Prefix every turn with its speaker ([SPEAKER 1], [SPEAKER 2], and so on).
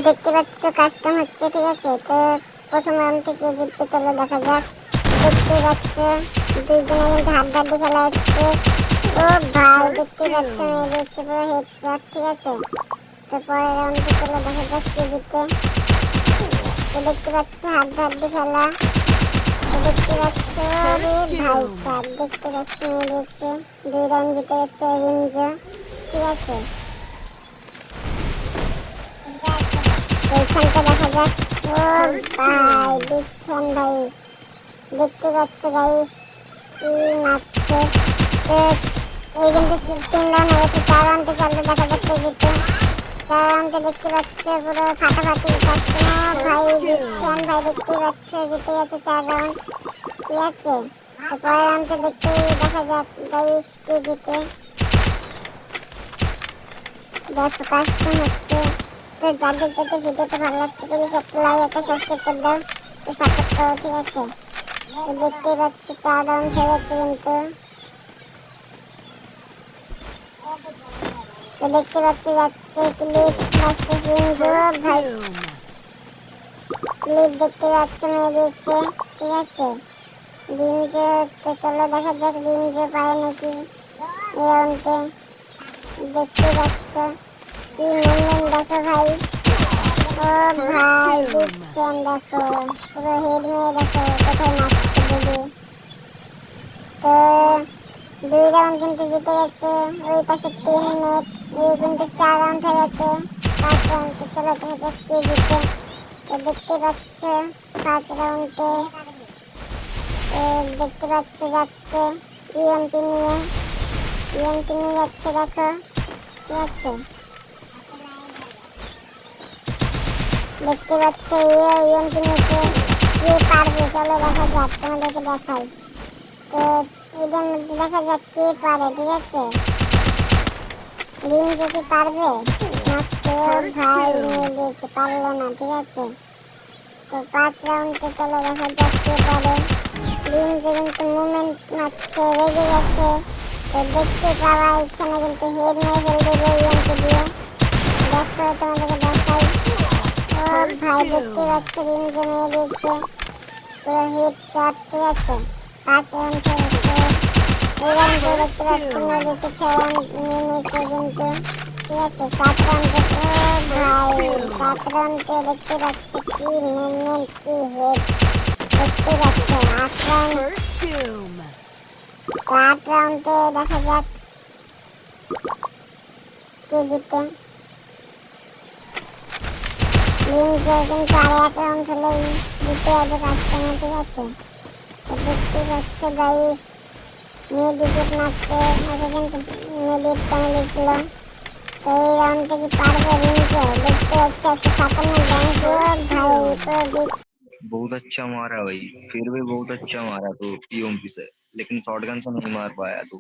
[SPEAKER 1] দেখতে পাচ্ছ কাস্টম হচ্ছে, ঠিক আছে। তো প্রথম রাউন্ড থেকে জিতবে, চলো দেখা যাক। দেখতে পাচ্ছ দুইজনে কিন্তু হাড্ডাহাড্ডি খেলা হচ্ছে। ও ভাই দেখতে পাচ্ছ মেরে দিচ্ছে পুরো হেডশট, ঠিক আছে। তো পরের রাউন্ডে চলো দেখা যাক কে জিতে। তো দেখতে পাচ্ছ হাড্ডাহাড্ডি খেলা। তো দেখতে পাচ্ছ রে ভাই সাহেব, দেখতে পাচ্ছ মেরে দিচ্ছে। 2 রাউন্ড জিতে গেছে রিমজো, ঠিক আছে। এইখানটা দেখা যাক। ও ভাই বিগ ফ্যান ভাই, দেখতে পাচ্ছ গাইস কি মারছে। তো এই কিন্তু 3 রাউন্ড হয়েছে, 4 রাউন্ডে চলতে দেখা যাক কে জিতে। 4 রাউন্ডে দেখতে পাচ্ছ পুরো ফাটাফাটি কাস্টমার ভাই, বিগ ফ্যান ভাই, দেখতে পাচ্ছ জিতে গেছে 4 রাউন্ড, ঠিক আছে। তো পরের রাউন্ডে দেখা যাক গাইস কে জিতে। দেখো কাস্টম হচ্ছে। তো যাদের যাদের ভিডিওটা ভালো লাগছে প্লিজ একটা লাইক একটা সাবস্ক্রাইব করে দাও, তো সাপোর্ট করো, ঠিক আছে। তো দেখতে পাচ্ছি 4 রাউন্ড হয়ে গেছে কিন্তু। তো দেখতে পাচ্ছি যাচ্ছে ক্লিপ মারতেছে রিমজো ভাই, ক্লিপ দেখতে পাচ্ছ মেরে দিয়েছে, ঠিক আছে রিমজো। তো চলো দেখা যাক রিমজো পায় নাকি এই রাউন্ডে। দেখতে পাচ্ছ কি মুভমেন্ট দেখো ভাই। ও ভাই বিগ ফ্যান, দেখো পুরো হেড মেরে দেখো কোথায় মারছে দিদি। তো 2 রাউন্ড কিন্তু জিতে গেছে ওই পাশে টিমমেট। এই কিন্তু 4 রাউন্ড হয়ে গেছে, 5 রাউন্ডে চলো দেখা যাক কে জিতে। তো দেখতে পাচ্ছ 5 রাউন্ডে দেখতে পাচ্ছ যাচ্ছে ইএমপি নিয়ে, ইএমপি নিয়ে যাচ্ছে দেখো, ঠিক আছে। দেখতে পাচ্ছ ইএমপি নিচে কে পারবে, চলো দেখা যাক তোমাদেরকে দেখাই। তো এদের মধ্যে দেখা যাক কে পারে, ঠিক আছে। রিমজো কি পারবে? মাত্র ভাই নিয়ে দিয়েছে, পারলো না, ঠিক আছে। তো 5 রাউন্ডে চলো দেখা যাক কে পারে। রিমজো কিন্তু মুভমেন্ট মারছে, রেগে গেছে। তো দেখতে পাওয়া এখানে কিন্তু হেড মেরে ফেলবে ইএমপি দিয়ে। দেখো তোমাদেরকে দেখাই। ও ভাই দেখতে পাচ্ছ রিমজো মেরে দিয়েছে পুরো হেডশট, ঠিক আছে। 5 রাউন্ড হয়েছে, এই রাউন্ডে দেখতে পাচ্ছ মেরে দিয়েছে 6 রাউন্ড নিয়ে নিয়েছে কিন্তু, ঠিক আছে। 7 রাউন্ডে ভাই 7 রাউন্ডে দেখতে পাচ্ছ কি মুভমেন্ট কি হেড, দেখতে পাচ্ছ 8 রাউন্ড। 8 রাউন্ডে দেখা যাক কে জিতে। রিমজো কিন্তু আর 1 রাউন্ড হলেই জিতে যাবে কাস্টমার, ঠিক আছে। তো দেখতে পাচ্ছ গাইস মেডিকেট মারছে, আগে কিন্তু মেডিকেট প্যানেলে ছিল। তো এই রাউন্ডে কি পারবে রিমজো? দেখতে পাচ্ছি 157 ড্যামেজ भाई।
[SPEAKER 2] बहुत अच्छा मारा भाई, फिर भी बहुत अच्छा मारा तू ईओमपी से, लेकिन शॉटगन से नहीं मार पाया तू।